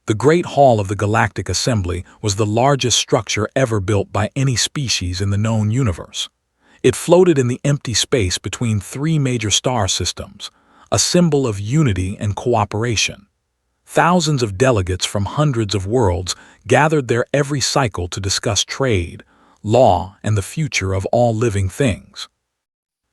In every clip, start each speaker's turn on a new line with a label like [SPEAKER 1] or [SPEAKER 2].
[SPEAKER 1] The Great Hall of the Galactic Assembly was the largest structure ever built by any species in the known universe. It floated in the empty space between three major star systems, a symbol of unity and cooperation. Thousands of delegates from hundreds of worlds gathered there every cycle to discuss trade, law, and the future of all living things.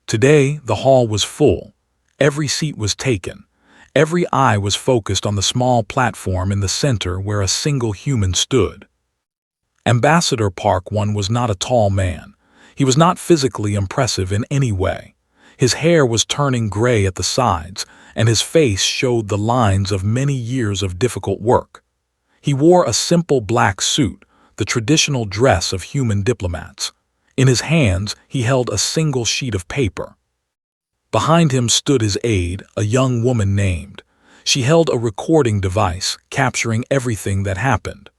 [SPEAKER 1] Today, the hall was full. Every seat was taken. Every eye was focused on the small platform in the center where a single human stood. Ambassador Park One was not a tall man. He was not physically impressive in any way. His hair was turning gray at the sides, and his face showed the lines of many years of difficult work. He wore a simple black suit, the traditional dress of human diplomats. In his hands, he held a single sheet of paper. Behind him stood his aide, a young woman named. She held a recording device, capturing everything that happened.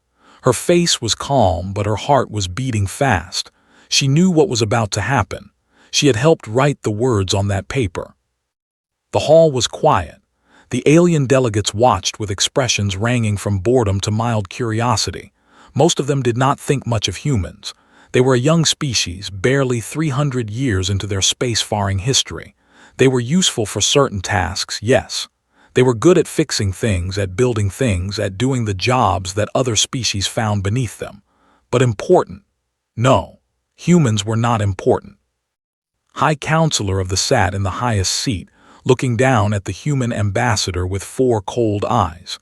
[SPEAKER 1] Her face was calm, but her heart was beating fast. She knew what was about to happen. She had helped write the words on that paper. The hall was quiet. The alien delegates watched with expressions ranging from boredom to mild curiosity. Most of them did not think much of humans. They were a young species, barely 300 years into their spacefaring history. They were useful for certain tasks, yes. They were good at fixing things, at building things, at doing the jobs that other species found beneath them. But important? No, humans were not important. High Counselor of the sat in the highest seat, looking down at the human ambassador with four cold eyes.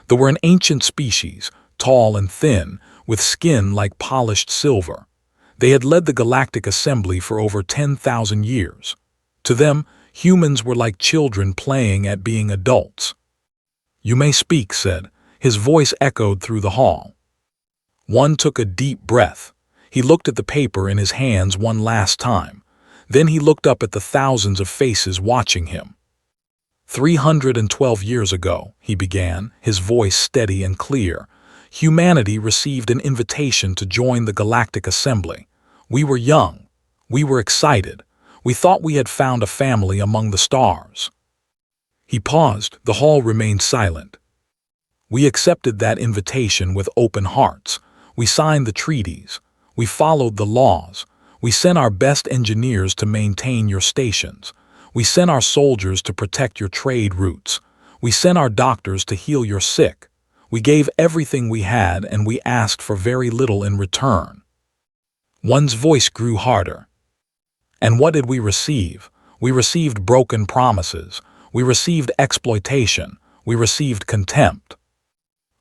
[SPEAKER 1] They were an ancient species, tall and thin, with skin like polished silver. They had led the Galactic Assembly for over 10,000 years. To them, humans were like children playing at being adults. "You may speak," said. His voice echoed through the hall. One took a deep breath. He looked at the paper in his hands one last time. Then he looked up at the thousands of faces watching him. 312 years ago, he began, his voice steady and clear, humanity received an invitation to join the Galactic Assembly. We were young. We were excited. We thought we had found a family among the stars. He paused. The hall remained silent. We accepted that invitation with open hearts. We signed the treaties. We followed the laws. We sent our best engineers to maintain your stations. We sent our soldiers to protect your trade routes. We sent our doctors to heal your sick. We gave everything we had, and we asked for very little in return. One's voice grew harder. And what did we receive? We received broken promises. We received exploitation. We received contempt.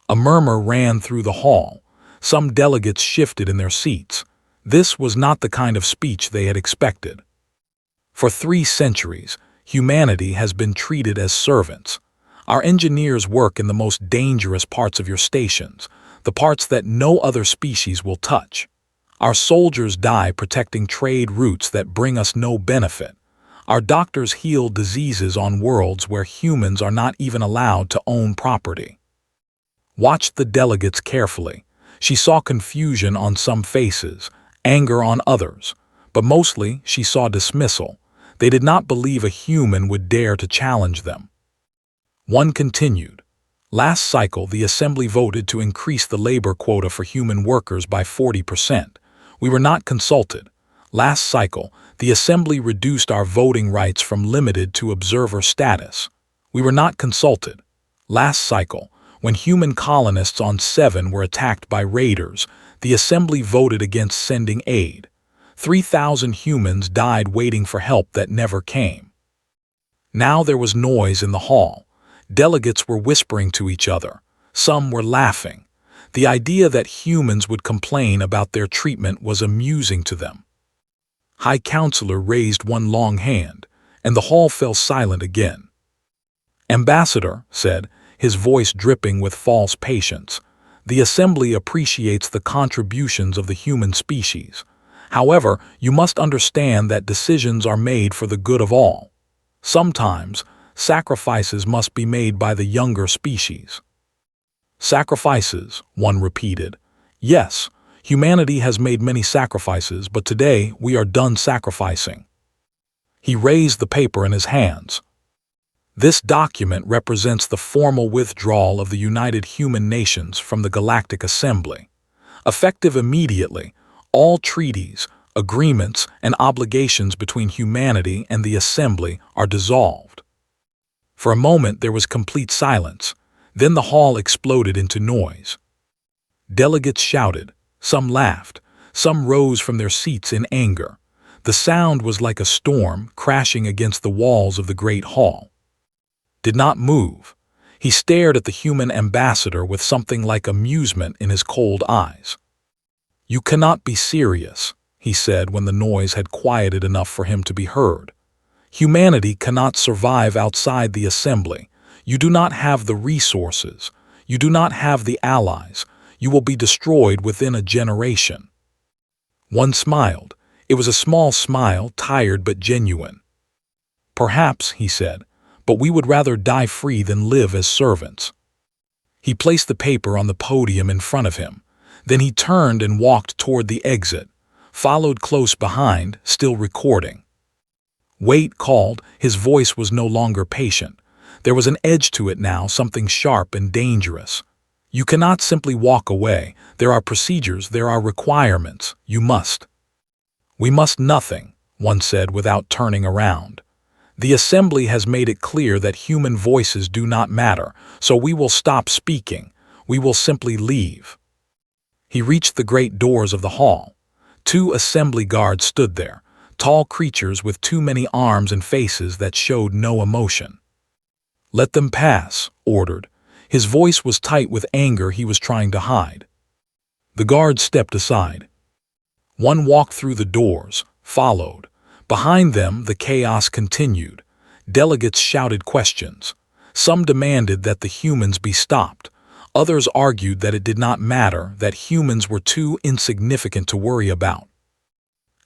[SPEAKER 1] A murmur ran through the hall. Some delegates shifted in their seats. This was not the kind of speech they had expected. For 3 centuries, humanity has been treated as servants. Our engineers work in the most dangerous parts of your stations, the parts that no other species will touch. Our soldiers die protecting trade routes that bring us no benefit. Our doctors heal diseases on worlds where humans are not even allowed to own property. Watched the delegates carefully. She saw confusion on some faces, anger on others, but mostly she saw dismissal. They did not believe a human would dare to challenge them. One continued. Last cycle, the Assembly voted to increase the labor quota for human workers by 40%. We were not consulted. Last cycle, the Assembly reduced our voting rights from limited to observer status. We were not consulted. Last cycle, when human colonists on 7 were attacked by raiders, the Assembly voted against sending aid. 3,000 humans died waiting for help that never came. Now there was noise in the hall. Delegates were whispering to each other. Some were laughing. The idea that humans would complain about their treatment was amusing to them. High Counselor raised one long hand, and the hall fell silent again. Ambassador, said, his voice dripping with false patience, the Assembly appreciates the contributions of the human species. However, you must understand that decisions are made for the good of all. Sometimes, sacrifices must be made by the younger species. Sacrifices, one repeated. Yes, humanity has made many sacrifices, but today we are done sacrificing. He raised the paper in his hands. This document represents the formal withdrawal of the United Human Nations from the Galactic Assembly. Effective immediately, all treaties, agreements, and obligations between humanity and the Assembly are dissolved. For a moment there was complete silence. Then the hall exploded into noise. Delegates shouted, some laughed, some rose from their seats in anger. The sound was like a storm crashing against the walls of the great hall. Did not move. He stared at the human ambassador with something like amusement in his cold eyes. "You cannot be serious," he said when the noise had quieted enough for him to be heard. "Humanity cannot survive outside the Assembly. You do not have the resources. You do not have the allies. You will be destroyed within a generation." One smiled. It was a small smile, tired but genuine. "Perhaps," he said, "but we would rather die free than live as servants." He placed the paper on the podium in front of him. Then he turned and walked toward the exit, followed close behind, still recording. "Wait," called. His voice was no longer patient. There was an edge to it now, something sharp and dangerous. "You cannot simply walk away. There are procedures, there are requirements. You must." "We must nothing," one said without turning around. "The Assembly has made it clear that human voices do not matter, so we will stop speaking. We will simply leave." He reached the great doors of the hall. 2 Assembly guards stood there, tall creatures with too many arms and faces that showed no emotion. "Let them pass," ordered. His voice was tight with anger he was trying to hide. The guards stepped aside. One walked through the doors, followed. Behind them, the chaos continued. Delegates shouted questions. Some demanded that the humans be stopped. Others argued that it did not matter, that humans were too insignificant to worry about.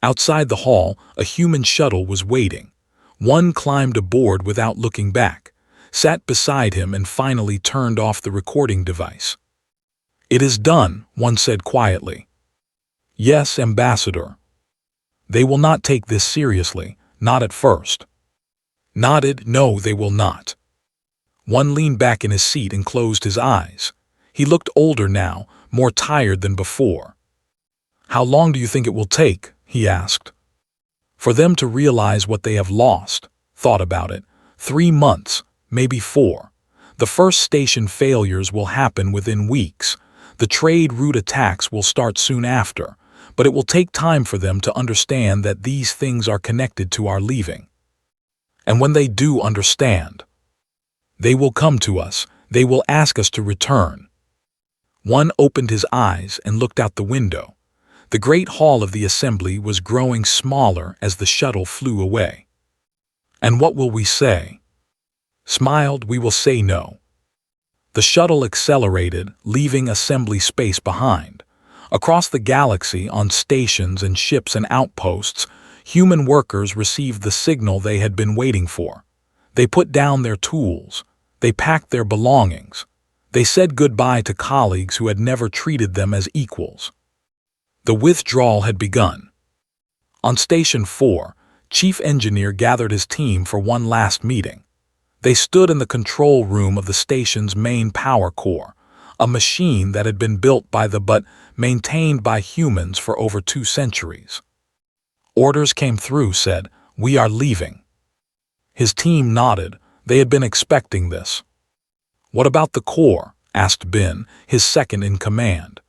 [SPEAKER 1] Outside the hall, a human shuttle was waiting. One climbed aboard without looking back, sat beside him and finally turned off the recording device. "It is done," one said quietly. "Yes, Ambassador." "They will not take this seriously, not at first." Nodded, "No, they will not." One leaned back in his seat and closed his eyes. He looked older now, more tired than before. "How long do you think it will take?" he asked. "For them to realize what they have lost." Thought about it. 3 months, maybe 4. The first station failures will happen within weeks. The trade route attacks will start soon after, but it will take time for them to understand that these things are connected to our leaving. And when they do understand, they will come to us. They will ask us to return. One opened his eyes and looked out the window. The great hall of the Assembly was growing smaller as the shuttle flew away. "And what will we say?" Smiled, "We will say no." The shuttle accelerated, leaving Assembly space behind. Across the galaxy, on stations and ships and outposts, human workers received the signal they had been waiting for. They put down their tools. They packed their belongings. They said goodbye to colleagues who had never treated them as equals. The withdrawal had begun. On Station 4, Chief Engineer gathered his team for one last meeting. They stood in the control room of the station's main power core, a machine that had been built by but maintained by humans for over 2 centuries. Orders came through, said, "We are leaving." His team nodded. They had been expecting this. "What about the core?" asked Ben, his second in command.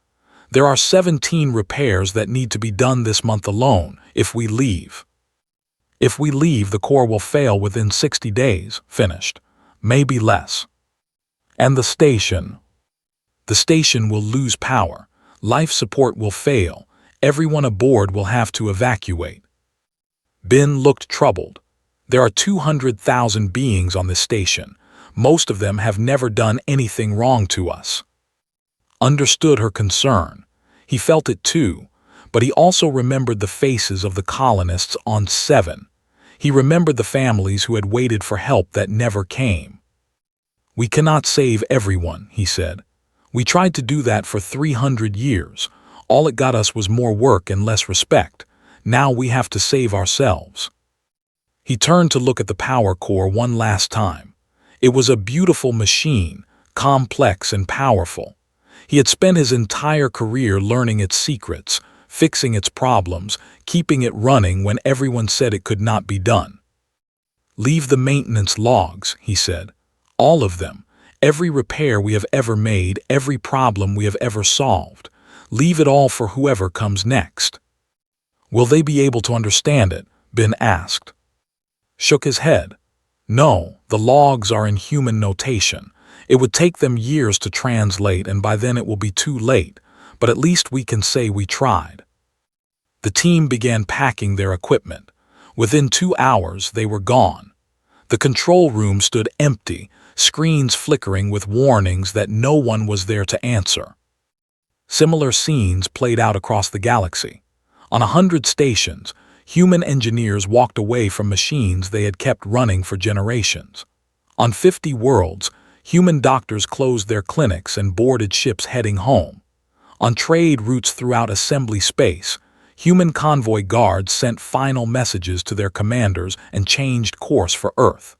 [SPEAKER 1] "There are 17 repairs that need to be done this month alone, if we leave." "If we leave, the core will fail within 60 days, finished. Maybe less." "And the station?" "The station will lose power. Life support will fail. Everyone aboard will have to evacuate." Ben looked troubled. "There are 200,000 beings on this station. Most of them have never done anything wrong to us." Understood her concern. He felt it too, but he also remembered the faces of the colonists on 7. He remembered the families who had waited for help that never came. "We cannot save everyone," he said. "We tried to do that for 300 years. All it got us was more work and less respect. Now we have to save ourselves." He turned to look at the power core one last time. It was a beautiful machine, complex and powerful. He had spent his entire career learning its secrets, fixing its problems, keeping it running when everyone said it could not be done. "Leave the maintenance logs," he said. "All of them. Every repair we have ever made, every problem we have ever solved. Leave it all for whoever comes next." "Will they be able to understand it?" Ben asked. Shook his head. "No, the logs are in human notation. It would take them years to translate, and by then it will be too late, but at least we can say we tried." The team began packing their equipment. Within 2 hours, they were gone. The control room stood empty, screens flickering with warnings that no one was there to answer. Similar scenes played out across the galaxy. On 100 stations, human engineers walked away from machines they had kept running for generations. On 50 worlds, human doctors closed their clinics and boarded ships heading home. On trade routes throughout assembly space, human convoy guards sent final messages to their commanders and changed course for Earth.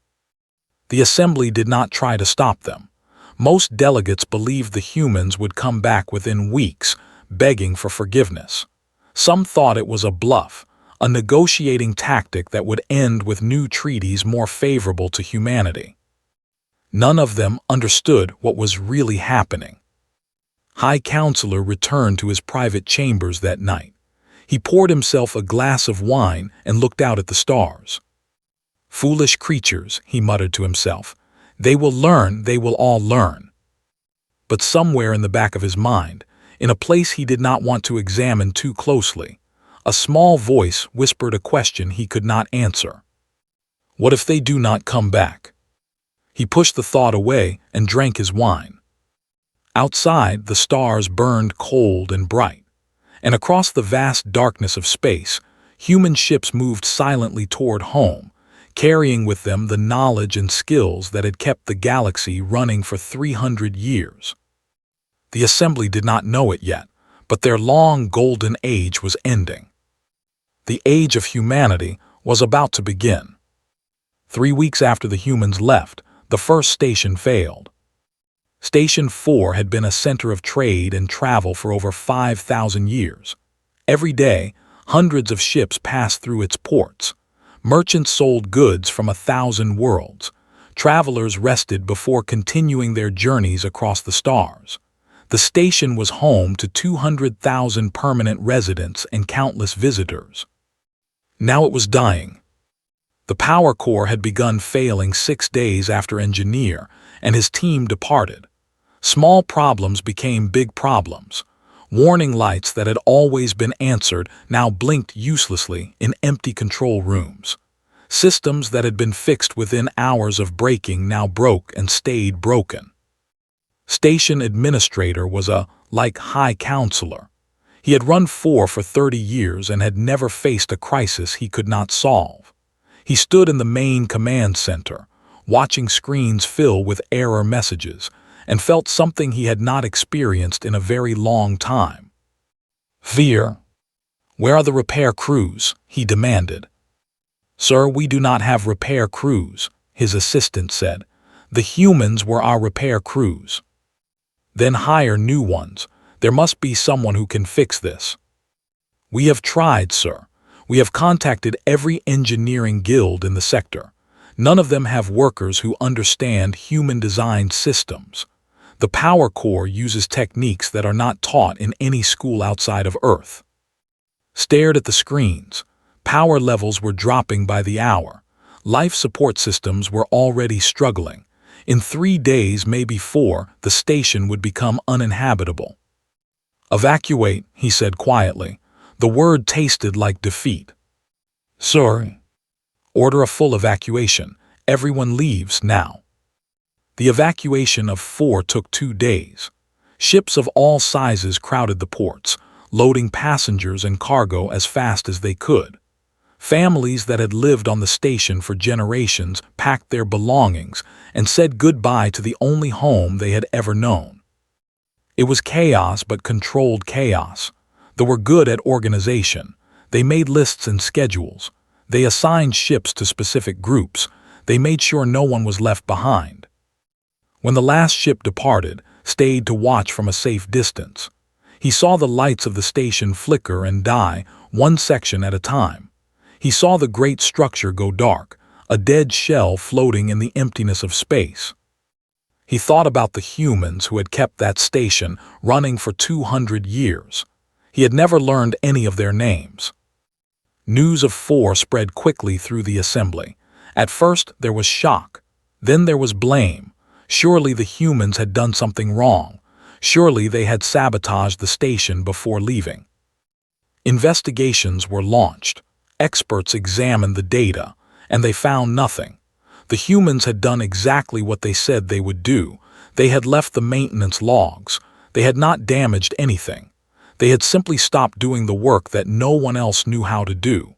[SPEAKER 1] The assembly did not try to stop them. Most delegates believed the humans would come back within weeks, begging for forgiveness. Some thought it was a bluff, a negotiating tactic that would end with new treaties more favorable to humanity. None of them understood what was really happening. High Counselor returned to his private chambers that night. He poured himself a glass of wine and looked out at the stars. "Foolish creatures," he muttered to himself. "They will learn, they will all learn." But somewhere in the back of his mind, in a place he did not want to examine too closely, a small voice whispered a question he could not answer. What if they do not come back? He pushed the thought away and drank his wine. Outside, the stars burned cold and bright, and across the vast darkness of space, human ships moved silently toward home, carrying with them the knowledge and skills that had kept the galaxy running for 300 years. The assembly did not know it yet, but their long golden age was ending. The age of humanity was about to begin. 3 weeks after the humans left, the first station failed. Station 4 had been a center of trade and travel for over 5,000 years. Every day, hundreds of ships passed through its ports. Merchants sold goods from 1,000 worlds. Travelers rested before continuing their journeys across the stars. The station was home to 200,000 permanent residents and countless visitors. Now it was dying. The power core had begun failing 6 days after Engineer and his team departed. Small problems became big problems. Warning lights that had always been answered now blinked uselessly in empty control rooms. Systems that had been fixed within hours of breaking now broke and stayed broken. Station Administrator was like High Counselor. He had run 4 for 30 years and had never faced a crisis he could not solve. He stood in the main command center, watching screens fill with error messages, and felt something he had not experienced in a very long time. "Fear. Where are the repair crews?" he demanded. "Sir, we do not have repair crews," his assistant said. "The humans were our repair crews." "Then hire new ones. There must be someone who can fix this." "We have tried, sir. We have contacted every engineering guild in the sector. None of them have workers who understand human-designed systems. The power core uses techniques that are not taught in any school outside of Earth." Stared at the screens. Power levels were dropping by the hour. Life support systems were already struggling. In 3 days, maybe 4, the station would become uninhabitable. "Evacuate," he said quietly. The word tasted like defeat. "Sir." "Order a full evacuation. Everyone leaves now." The evacuation of 4 took 2 days. Ships of all sizes crowded the ports, loading passengers and cargo as fast as they could. Families that had lived on the station for generations packed their belongings and said goodbye to the only home they had ever known. It was chaos, but controlled chaos. They were good at organization. They made lists and schedules. They assigned ships to specific groups. They made sure no one was left behind. When the last ship departed, stayed to watch from a safe distance. He saw the lights of the station flicker and die, one section at a time. He saw the great structure go dark, a dead shell floating in the emptiness of space. He thought about the humans who had kept that station running for 200 years. He had never learned any of their names. News of Four spread quickly through the assembly. At first there was shock. Then there was blame. Surely the humans had done something wrong. Surely they had sabotaged the station before leaving. Investigations were launched. Experts examined the data, and they found nothing. The humans had done exactly what they said they would do. They had left the maintenance logs. They had not damaged anything. They had simply stopped doing the work that no one else knew how to do.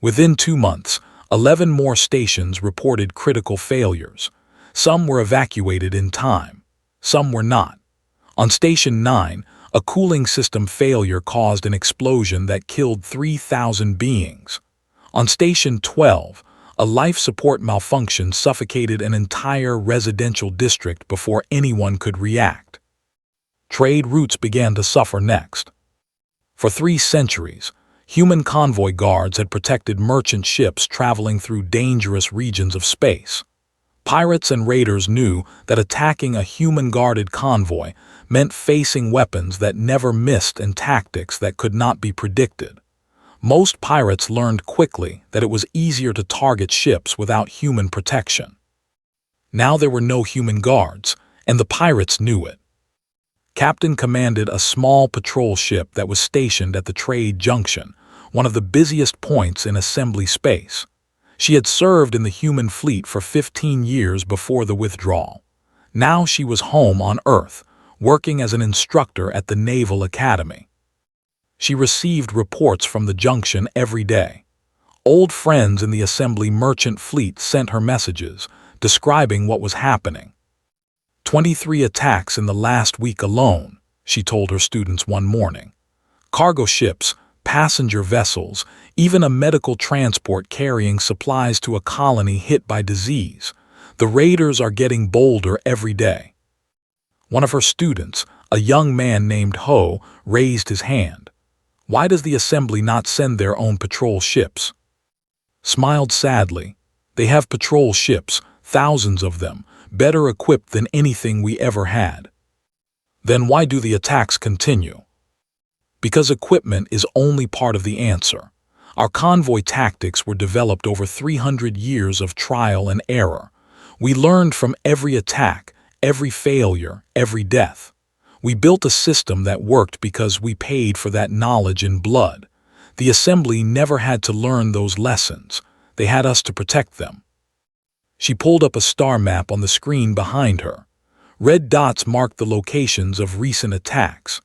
[SPEAKER 1] Within 2 months, 11 more stations reported critical failures. Some were evacuated in time. Some were not. On Station 9, a cooling system failure caused an explosion that killed 3,000 beings. On Station 12, a life support malfunction suffocated an entire residential district before anyone could react. Trade routes began to suffer next. For 3 centuries, human convoy guards had protected merchant ships traveling through dangerous regions of space. Pirates and raiders knew that attacking a human-guarded convoy meant facing weapons that never missed and tactics that could not be predicted. Most pirates learned quickly that it was easier to target ships without human protection. Now there were no human guards, and the pirates knew it. Captain commanded a small patrol ship that was stationed at the trade junction, one of the busiest points in assembly space. She had served in the human fleet for 15 years before the withdrawal. Now she was home on Earth, working as an instructor at the Naval Academy. She received reports from the junction every day. Old friends in the assembly merchant fleet sent her messages, describing what was happening. 23 attacks in the last week alone, she told her students one morning. Cargo ships, passenger vessels, even a medical transport carrying supplies to a colony hit by disease. The raiders are getting bolder every day. One of her students, a young man named Ho, raised his hand. Why does the assembly not send their own patrol ships? Smiled sadly. They have patrol ships, thousands of them, better equipped than anything we ever had. Then why do the attacks continue? Because equipment is only part of the answer. Our convoy tactics were developed over 300 years of trial and error. We learned from every attack, every failure, every death. We built a system that worked because we paid for that knowledge in blood. The assembly never had to learn those lessons. They had us to protect them. She pulled up a star map on the screen behind her. Red dots marked the locations of recent attacks.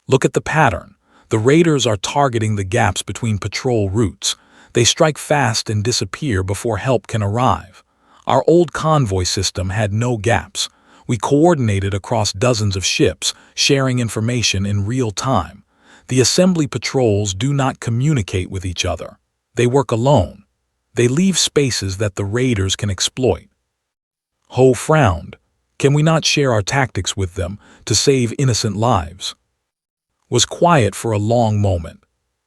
[SPEAKER 1] Look at the pattern. The raiders are targeting the gaps between patrol routes. They strike fast and disappear before help can arrive. Our old convoy system had no gaps. We coordinated across dozens of ships, sharing information in real time. The assembly patrols do not communicate with each other. They work alone. They leave spaces that the raiders can exploit. Ho frowned. Can we not share our tactics with them to save innocent lives? Was quiet for a long moment.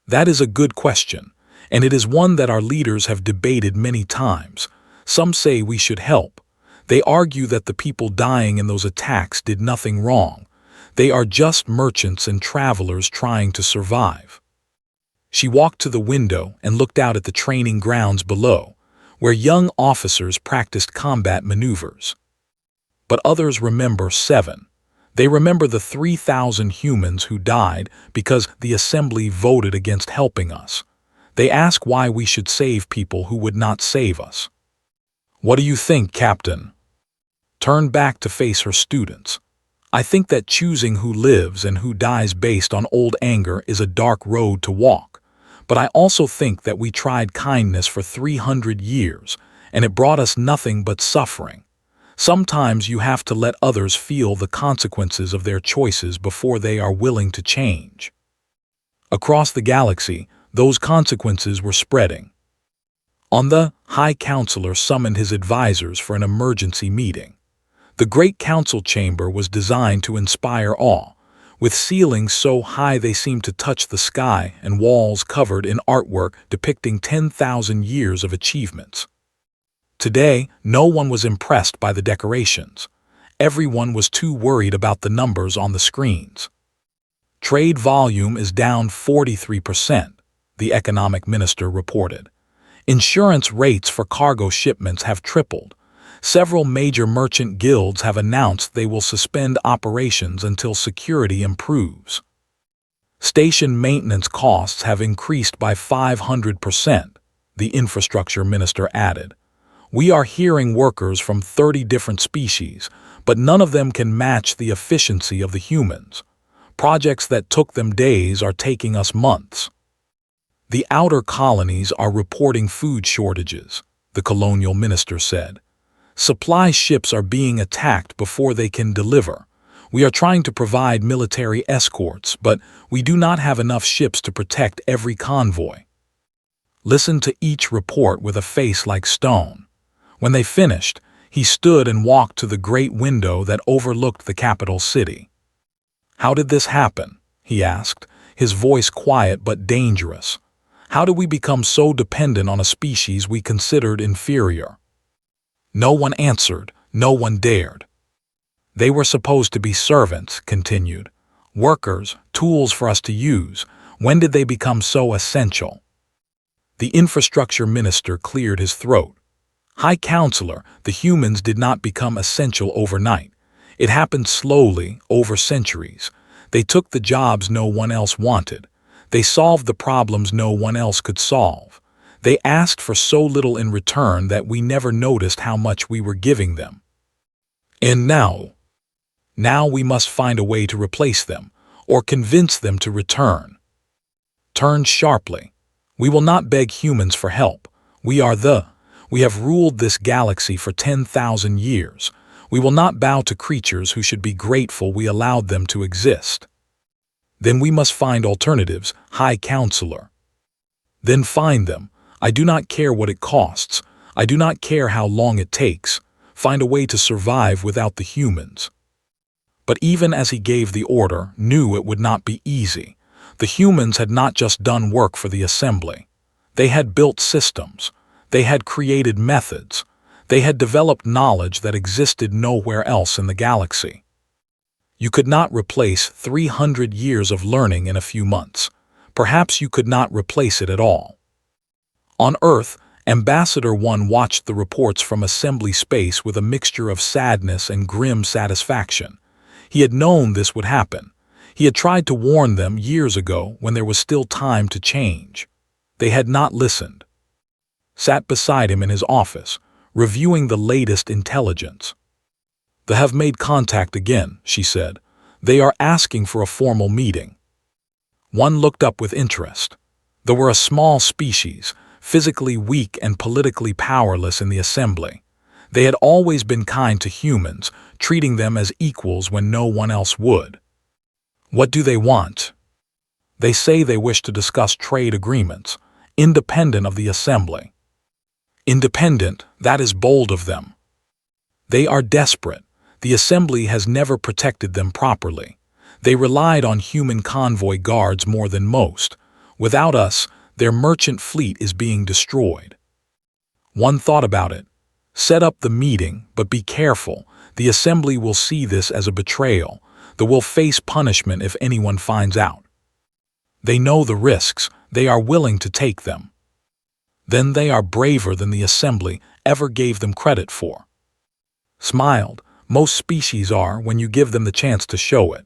[SPEAKER 1] That is a good question, and it is one that our leaders have debated many times. Some say we should help. They argue that the people dying in those attacks did nothing wrong. They are just merchants and travelers trying to survive. She walked to the window and looked out at the training grounds below, where young officers practiced combat maneuvers. But others remember 7. They remember the 3,000 humans who died because the assembly voted against helping us. They ask why we should save people who would not save us. What do you think, Captain? Turned back to face her students. I think that choosing who lives and who dies based on old anger is a dark road to walk. But I also think that we tried kindness for 300 years, and it brought us nothing but suffering. Sometimes you have to let others feel the consequences of their choices before they are willing to change. Across the galaxy, those consequences were spreading. On the High Counselor summoned his advisors for an emergency meeting. The Great Council Chamber was designed to inspire awe, with ceilings so high they seemed to touch the sky and walls covered in artwork depicting 10,000 years of achievements. Today, no one was impressed by the decorations. Everyone was too worried about the numbers on the screens. Trade volume is down 43%, the economic minister reported. Insurance rates for cargo shipments have tripled. Several major merchant guilds have announced they will suspend operations until security improves. Station maintenance costs have increased by 500%, the infrastructure minister added. We are hearing workers from 30 different species, but none of them can match the efficiency of the humans. Projects that took them days are taking us months. The outer colonies are reporting food shortages, the colonial minister said. Supply ships are being attacked before they can deliver. We are trying to provide military escorts, but we do not have enough ships to protect every convoy. Listen to each report with a face like stone. When they finished, he stood and walked to the great window that overlooked the capital city. How did this happen? He asked, his voice quiet but dangerous. How did we become so dependent on a species we considered inferior? No one answered, no one dared. They were supposed to be servants, continued. Workers, tools for us to use. When did they become so essential? The infrastructure minister cleared his throat. High Counselor, the humans did not become essential overnight. It happened slowly, over centuries. They took the jobs no one else wanted. They solved the problems no one else could solve. They asked for so little in return that we never noticed how much we were giving them. And now we must find a way to replace them, or convince them to return. Turned sharply. We will not beg humans for help. We have ruled this galaxy for 10,000 years. We will not bow to creatures who should be grateful we allowed them to exist. Then we must find alternatives, High Counselor. Then find them. I do not care what it costs. I do not care how long it takes. Find a way to survive without the humans. But even as he gave the order, knew it would not be easy. The humans had not just done work for the assembly. They had built systems. They had created methods. They had developed knowledge that existed nowhere else in the galaxy. You could not replace 300 years of learning in a few months. Perhaps you could not replace it at all. On Earth, Ambassador 1 watched the reports from assembly space with a mixture of sadness and grim satisfaction. He had known this would happen. He had tried to warn them years ago when there was still time to change. They had not listened. Sat beside him in his office, reviewing the latest intelligence. They have made contact again, she said. They are asking for a formal meeting. One looked up with interest. They were a small species, physically weak and politically powerless in the assembly. They had always been kind to humans, treating them as equals when no one else would. What do they want? They say they wish to discuss trade agreements, independent of the assembly. Independent, that is bold of them. They are desperate. The assembly has never protected them properly. They relied on human convoy guards more than most. Without us, their merchant fleet is being destroyed. One thought about it. Set up the meeting, but be careful. The assembly will see this as a betrayal. They will face punishment if anyone finds out. They know the risks. They are willing to take them. Then they are braver than the assembly ever gave them credit for. Smiled. Most species are when you give them the chance to show it.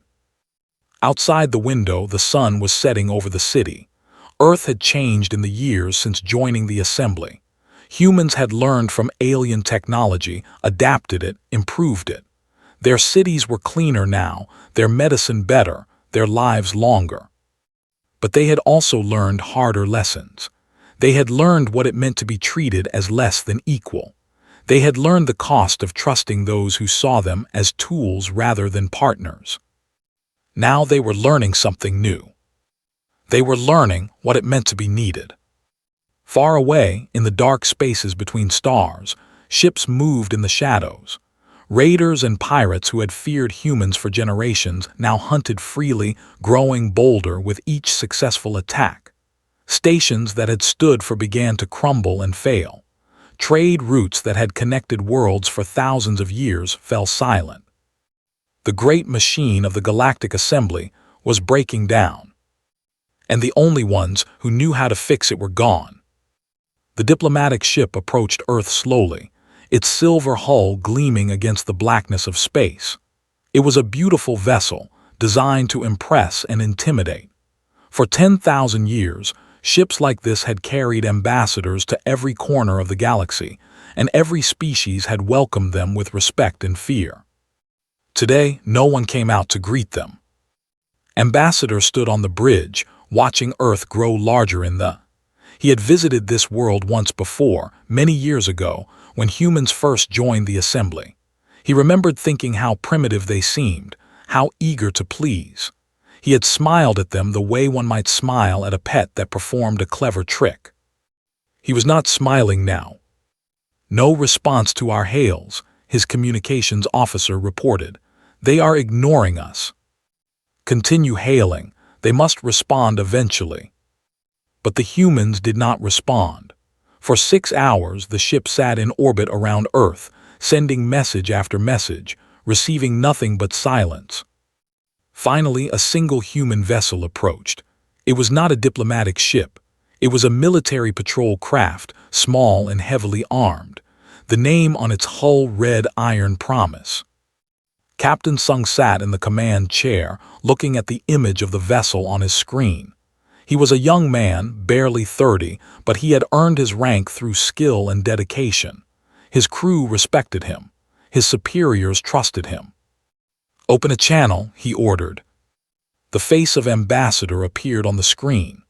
[SPEAKER 1] Outside the window, the sun was setting over the city. Earth had changed in the years since joining the assembly. Humans had learned from alien technology, adapted it, improved it. Their cities were cleaner now, their medicine better, their lives longer. But they had also learned harder lessons. They had learned what it meant to be treated as less than equal. They had learned the cost of trusting those who saw them as tools rather than partners. Now they were learning something new. They were learning what it meant to be needed. Far away, in the dark spaces between stars, ships moved in the shadows. Raiders and pirates who had feared humans for generations now hunted freely, growing bolder with each successful attack. Stations that had stood for began to crumble and fail. Trade routes that had connected worlds for thousands of years fell silent. The great machine of the Galactic Assembly was breaking down, and the only ones who knew how to fix it were gone. The diplomatic ship approached Earth slowly, its silver hull gleaming against the blackness of space. It was a beautiful vessel, designed to impress and intimidate. For 10,000 years, ships like this had carried ambassadors to every corner of the galaxy, and every species had welcomed them with respect and fear. Today, no one came out to greet them. Ambassador stood on the bridge, watching Earth grow larger in the... He had visited this world once before, many years ago, when humans first joined the assembly. He remembered thinking how primitive they seemed, how eager to please. He had smiled at them the way one might smile at a pet that performed a clever trick. He was not smiling now. No response to our hails, his communications officer reported. They are ignoring us. Continue hailing. They must respond eventually. But the humans did not respond. For 6 hours, the ship sat in orbit around Earth, sending message after message, receiving nothing but silence. Finally, a single human vessel approached. It was not a diplomatic ship. It was a military patrol craft, small and heavily armed. The name on its hull read Iron Promise. Captain Sung sat in the command chair, looking at the image of the vessel on his screen. He was a young man, barely 30, but he had earned his rank through skill and dedication. His crew respected him. His superiors trusted him. "Open a channel," he ordered. The face of Ambassador appeared on the screen.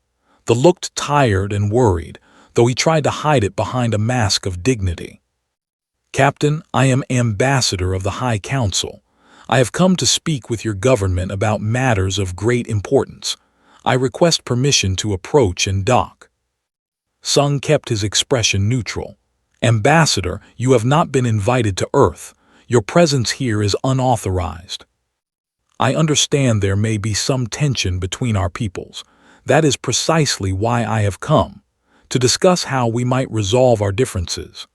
[SPEAKER 1] The looked tired and worried, though he tried to hide it behind a mask of dignity. "Captain, I am Ambassador of the High Council. I have come to speak with your government about matters of great importance. I request permission to approach and dock." Sung kept his expression neutral. "Ambassador, you have not been invited to Earth. Your presence here is unauthorized. I understand there may be some tension between our peoples. That is precisely why I have come, to discuss how we might resolve our differences."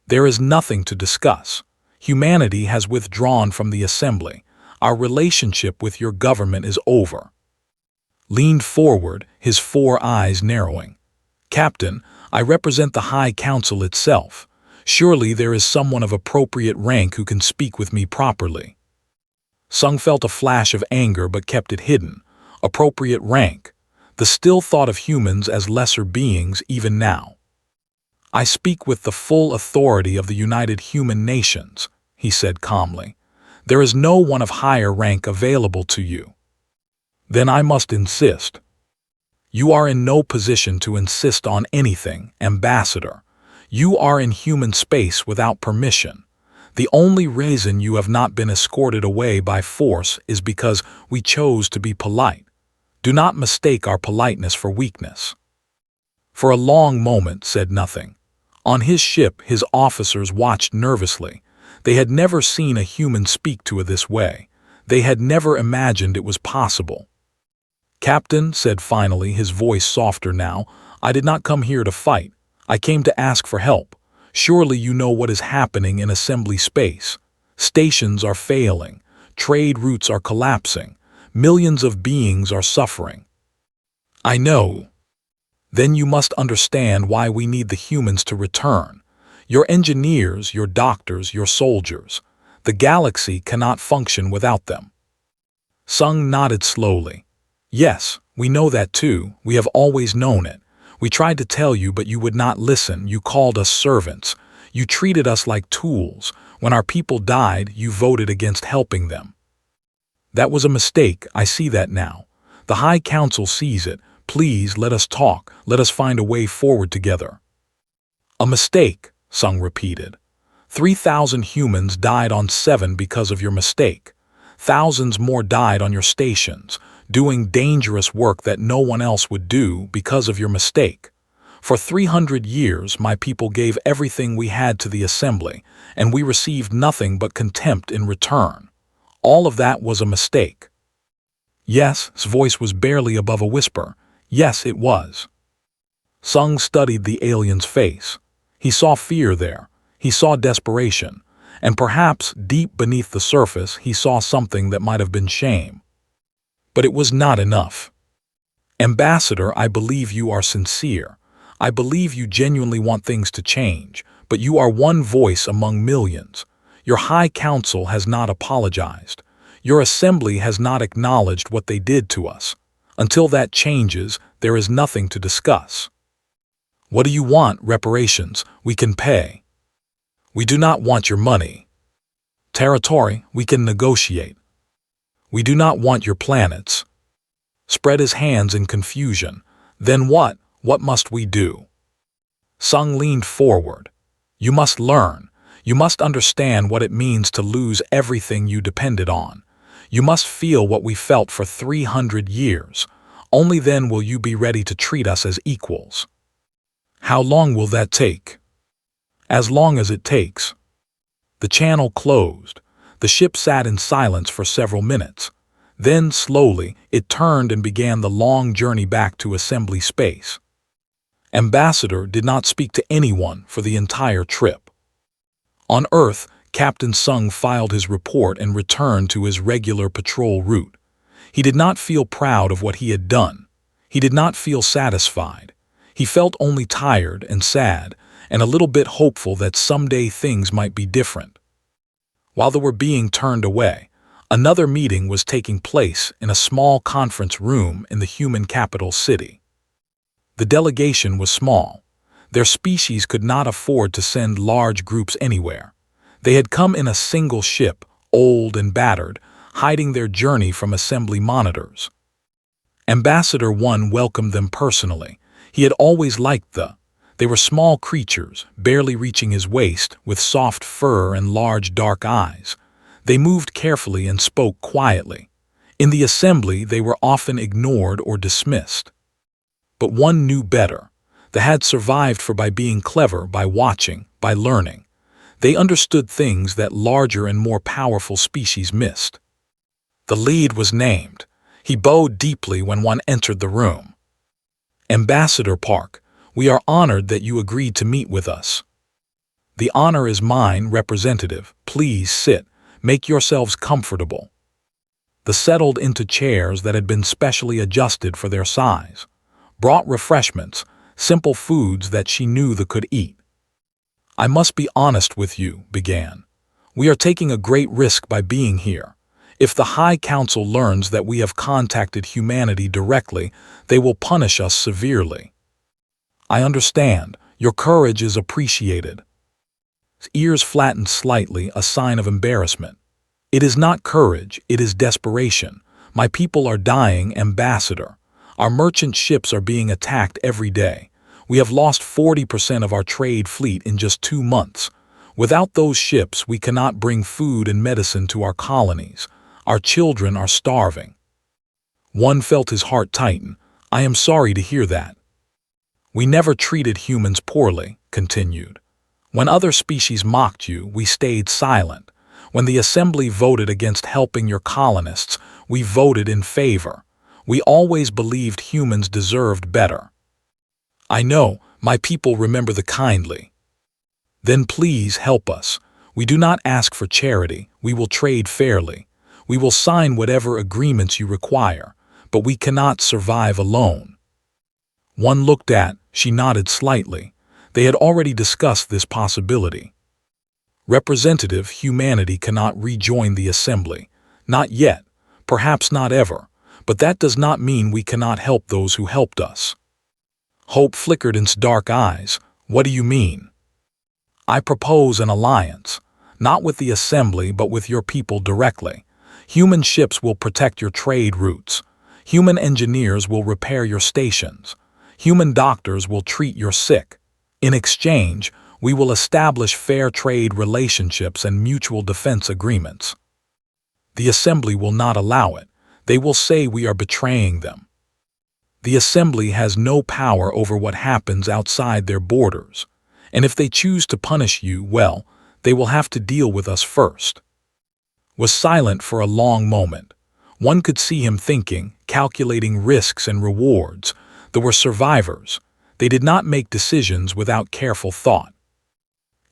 [SPEAKER 1] "There is nothing to discuss. Humanity has withdrawn from the assembly. Our relationship with your government is over." Leaned forward, his 4 eyes narrowing. "Captain, I represent the High Council itself. Surely there is someone of appropriate rank who can speak with me properly." Sung felt a flash of anger but kept it hidden. Appropriate rank. The still thought of humans as lesser beings even now. "I speak with the full authority of the United Human Nations," he said calmly. "There is no one of higher rank available to you." "Then I must insist." "You are in no position to insist on anything, Ambassador. You are in human space without permission. The only reason you have not been escorted away by force is because we chose to be polite. Do not mistake our politeness for weakness." For a long moment said nothing. On his ship, his officers watched nervously. They had never seen a human speak to it this way. They had never imagined it was possible. "Captain," said finally, his voice softer now, "I did not come here to fight. I came to ask for help. Surely you know what is happening in assembly space. Stations are failing. Trade routes are collapsing. Millions of beings are suffering." "I know." "Then you must understand why we need the humans to return. Your engineers, your doctors, your soldiers. The galaxy cannot function without them." Sung nodded slowly. "Yes, we know that too. We have always known it. We tried to tell you, but you would not listen. You called us servants. You treated us like tools. When our people died, you voted against helping them." "That was a mistake. I see that now. The High Council sees it. Please let us talk. Let us find a way forward together." "A mistake," Sung repeated. 3,000 humans died on 7 because of your mistake. Thousands more died on your stations, doing dangerous work that no one else would do because of your mistake. For 300 years, my people gave everything we had to the assembly, and we received nothing but contempt in return. All of that was a mistake. Yes, his voice was barely above a whisper. Yes, it was. Sung studied the alien's face. He saw fear there. He saw desperation. And perhaps, deep beneath the surface, he saw something that might have been shame. But it was not enough. Ambassador, I believe you are sincere. I believe you genuinely want things to change, but you are one voice among millions. Your High Council has not apologized. Your assembly has not acknowledged what they did to us. Until that changes, there is nothing to discuss. What do you want? Reparations. We can pay. We do not want your money. Territory. We can negotiate. We do not want your planets. Spread his hands in confusion. Then what? What must we do? Sung leaned forward. You must learn. You must understand what it means to lose everything you depended on. You must feel what we felt for 300 years. Only then will you be ready to treat us as equals. How long will that take? As long as it takes. The channel closed. The ship sat in silence for several minutes. Then, slowly, it turned and began the long journey back to assembly space. Ambassador did not speak to anyone for the entire trip. On Earth, Captain Sung filed his report and returned to his regular patrol route. He did not feel proud of what he had done. He did not feel satisfied. He felt only tired and sad, and a little bit hopeful that someday things might be different. While they were being turned away, another meeting was taking place in a small conference room in the human capital city. The delegation was small. Their species could not afford to send large groups anywhere. They had come in a single ship, old and battered, hiding their journey from assembly monitors. Ambassador One welcomed them personally. He had always liked They were small creatures, barely reaching his waist, with soft fur and large dark eyes. They moved carefully and spoke quietly. In the assembly, they were often ignored or dismissed. But one knew better. They had survived by being clever, by watching, by learning. They understood things that larger and more powerful species missed. The lead was named. He bowed deeply when one entered the room. Ambassador Park, we are honored that you agreed to meet with us. The honor is mine, Representative. Please sit. Make yourselves comfortable. They settled into chairs that had been specially adjusted for their size. Brought refreshments, simple foods that she knew they could eat. I must be honest with you, began. We are taking a great risk by being here. If the High Council learns that we have contacted humanity directly, they will punish us severely. I understand. Your courage is appreciated. His ears flattened slightly, a sign of embarrassment. It is not courage, it is desperation. My people are dying, Ambassador. Our merchant ships are being attacked every day. We have lost 40% of our trade fleet in just 2 months. Without those ships, we cannot bring food and medicine to our colonies. Our children are starving. One felt his heart tighten. I am sorry to hear that. We never treated humans poorly, continued. When other species mocked you, we stayed silent. When the assembly voted against helping your colonists, we voted in favor. We always believed humans deserved better. I know, my people remember the kindly. Then please help us. We do not ask for charity. We will trade fairly. We will sign whatever agreements you require, but we cannot survive alone. One looked at, she nodded slightly. They had already discussed this possibility. Representative, humanity cannot rejoin the assembly. Not yet, perhaps not ever, but that does not mean we cannot help those who helped us. Hope flickered in his dark eyes. What do you mean? I propose an alliance, not with the assembly but with your people directly. Human ships will protect your trade routes. Human engineers will repair your stations. Human doctors will treat your sick. In exchange, we will establish fair trade relationships and mutual defense agreements. The assembly will not allow it. They will say we are betraying them. The assembly has no power over what happens outside their borders, and if they choose to punish you, well, they will have to deal with us first. Was silent for a long moment. One could see him thinking, calculating risks and rewards. There were survivors. They did not make decisions without careful thought.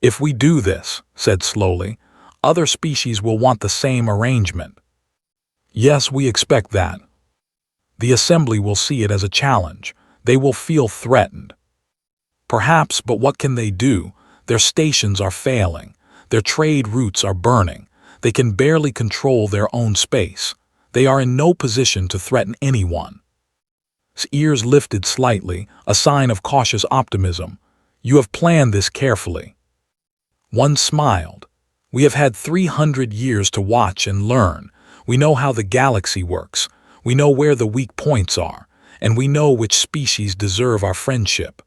[SPEAKER 1] If we do this, said slowly, other species will want the same arrangement. Yes, we expect that. The assembly will see it as a challenge. They will feel threatened. Perhaps, but what can they do? Their stations are failing. Their trade routes are burning. They can barely control their own space. They are in no position to threaten anyone. His ears lifted slightly, a sign of cautious optimism. You have planned this carefully. One smiled. We have had 300 years to watch and learn. We know how the galaxy works. We know where the weak points are, and we know which species deserve our friendship.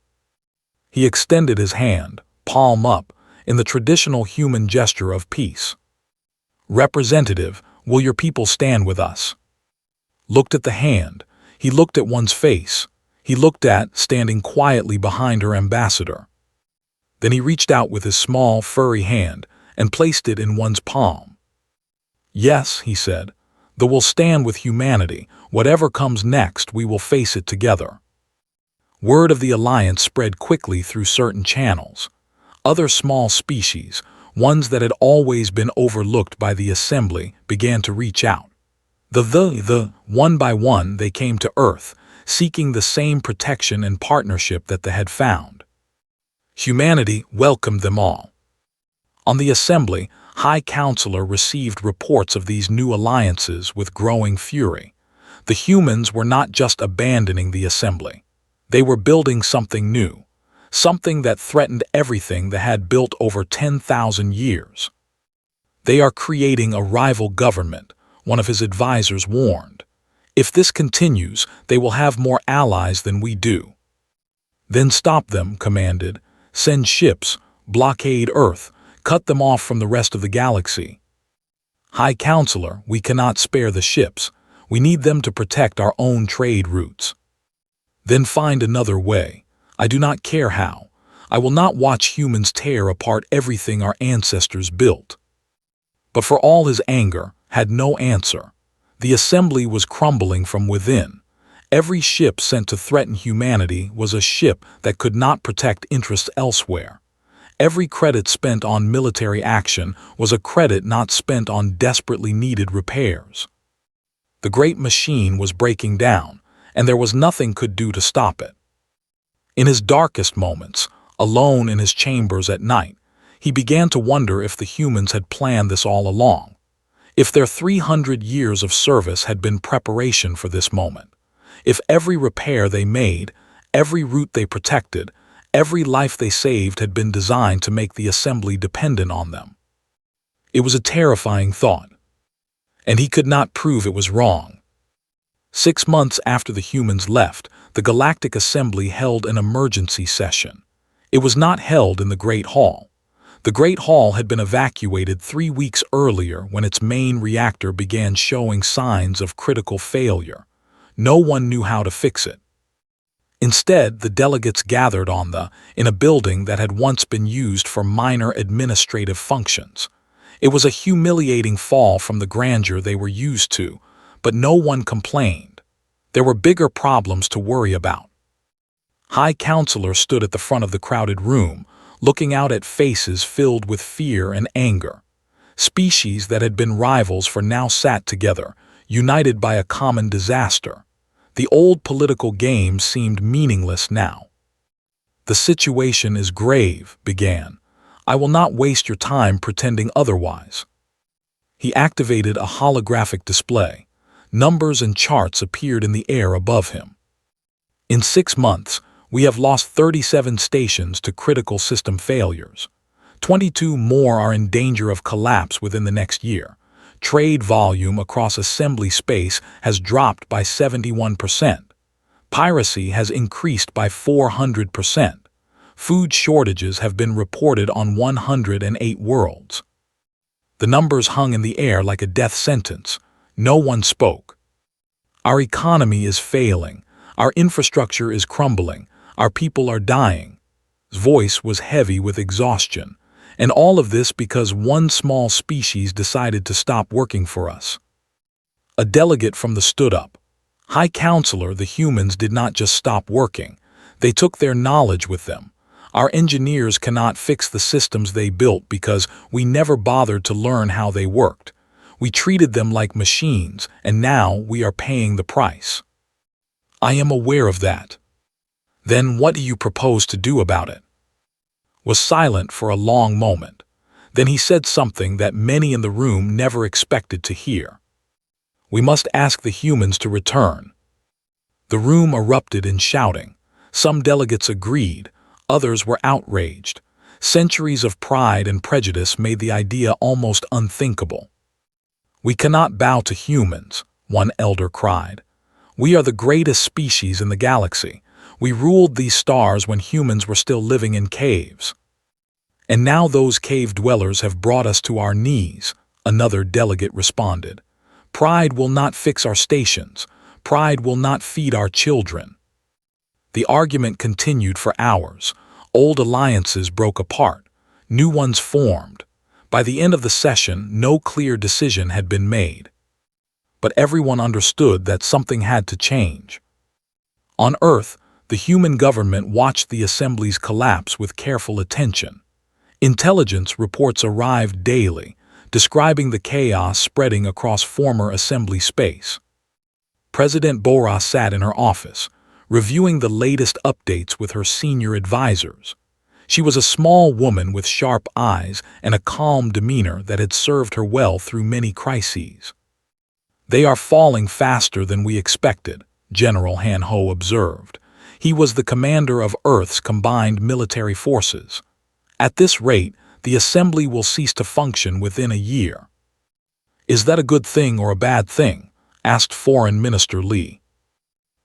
[SPEAKER 1] He extended his hand, palm up, in the traditional human gesture of peace. Representative, will your people stand with us? Looked at the hand. He looked at one's face. He looked at, standing quietly behind her ambassador. Then he reached out with his small, furry hand and placed it in one's palm. Yes, he said, though we'll stand with humanity. Whatever comes next, we will face it together. Word of the alliance spread quickly through certain channels. Other small species, ones that had always been overlooked by the assembly, began to reach out. One by one, they came to Earth, seeking the same protection and partnership that they had found. Humanity welcomed them all. On the assembly, High Counselor received reports of these new alliances with growing fury. The humans were not just abandoning the assembly. They were building something new, something that threatened everything they had built over 10,000 years. They are creating a rival government, one of his advisors warned. If this continues, they will have more allies than we do. Then stop them, commanded. Send ships, blockade Earth, cut them off from the rest of the galaxy. High Counselor, we cannot spare the ships. We need them to protect our own trade routes. Then find another way. I do not care how. I will not watch humans tear apart everything our ancestors built. But for all his anger, had no answer. The assembly was crumbling from within. Every ship sent to threaten humanity was a ship that could not protect interests elsewhere. Every credit spent on military action was a credit not spent on desperately needed repairs. The great machine was breaking down, and there was nothing could do to stop it. In his darkest moments, alone in his chambers at night, he began to wonder if the humans had planned this all along. If their 300 years of service had been preparation for this moment. If every repair they made, every route they protected, every life they saved had been designed to make the assembly dependent on them. It was a terrifying thought. And he could not prove it was wrong. 6 months after the humans left, the Galactic Assembly held an emergency session. It was not held in the Great Hall. The Great Hall had been evacuated 3 weeks earlier when its main reactor began showing signs of critical failure. No one knew how to fix it. Instead, the delegates gathered in a building that had once been used for minor administrative functions. It was a humiliating fall from the grandeur they were used to, but no one complained. There were bigger problems to worry about. High Counselor stood at the front of the crowded room, looking out at faces filled with fear and anger. Species that had been rivals for now sat together, united by a common disaster. The old political game seemed meaningless now. The situation is grave, began. I will not waste your time pretending otherwise. He activated a holographic display. Numbers and charts appeared in the air above him. In 6 months, we have lost 37 stations to critical system failures. 22 more are in danger of collapse within the next year. Trade volume across assembly space has dropped by 71%. Piracy has increased by 400%. Food shortages have been reported on 108 worlds. The numbers hung in the air like a death sentence. No one spoke. Our economy is failing. Our infrastructure is crumbling. Our people are dying. His voice was heavy with exhaustion. And all of this because one small species decided to stop working for us. A delegate from the stood up. High Counselor, the humans did not just stop working. They took their knowledge with them. Our engineers cannot fix the systems they built because we never bothered to learn how they worked. We treated them like machines, and now we are paying the price. I am aware of that. Then what do you propose to do about it? Was silent for a long moment. Then he said something that many in the room never expected to hear. We must ask the humans to return. The room erupted in shouting. Some delegates agreed, others were outraged. Centuries of pride and prejudice made the idea almost unthinkable. We cannot bow to humans, one elder cried. We are the greatest species in the galaxy. We ruled these stars when humans were still living in caves. And now those cave dwellers have brought us to our knees, another delegate responded. Pride will not fix our stations. Pride will not feed our children. The argument continued for hours. Old alliances broke apart. New ones formed. By the end of the session, no clear decision had been made. But everyone understood that something had to change. On Earth, the human government watched the assemblies collapse with careful attention. Intelligence reports arrived daily, describing the chaos spreading across former assembly space. President Bora sat in her office, reviewing the latest updates with her senior advisors. She was a small woman with sharp eyes and a calm demeanor that had served her well through many crises. They are falling faster than we expected, General Han Ho observed. He was the commander of Earth's combined military forces. At this rate, the assembly will cease to function within a year. Is that a good thing or a bad thing? Asked Foreign Minister Li.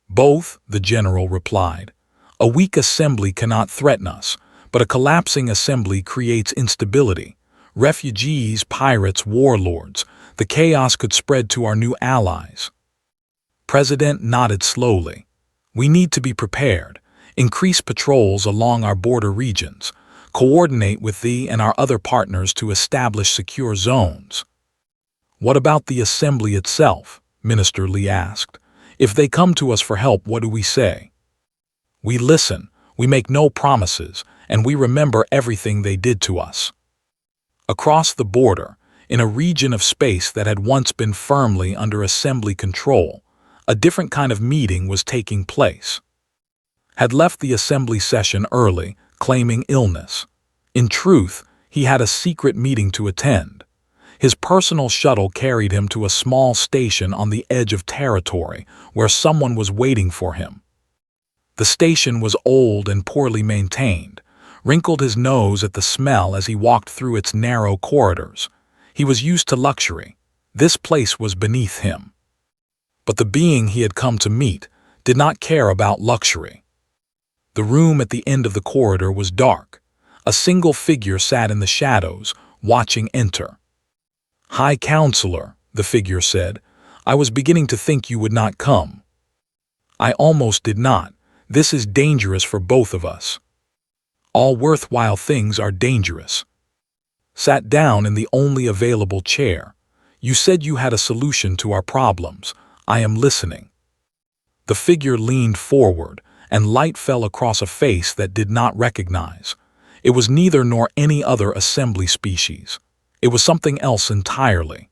[SPEAKER 1] Both, the general replied. A weak assembly cannot threaten us, but a collapsing assembly creates instability. Refugees, pirates, warlords, the chaos could spread to our new allies. President nodded slowly. We need to be prepared. Increase patrols along our border regions. Coordinate with thee and our other partners to establish secure zones. What about the assembly itself? Minister Li asked. If they come to us for help, what do we say? We listen, we make no promises, and we remember everything they did to us. Across the border, in a region of space that had once been firmly under assembly control, a different kind of meeting was taking place. Had left the assembly session early, claiming illness. In truth, he had a secret meeting to attend. His personal shuttle carried him to a small station on the edge of territory where someone was waiting for him. The station was old and poorly maintained, wrinkled his nose at the smell as he walked through its narrow corridors. He was used to luxury. This place was beneath him. But the being he had come to meet did not care about luxury. The room at the end of the corridor was dark. A single figure sat in the shadows, watching enter. High Counselor, the figure said, I was beginning to think you would not come. I almost did not. This is dangerous for both of us. All worthwhile things are dangerous. Sat down in the only available chair. You said you had a solution to our problems. I am listening. The figure leaned forward, and light fell across a face that did not recognize. It was neither nor any other assembly species. It was something else entirely.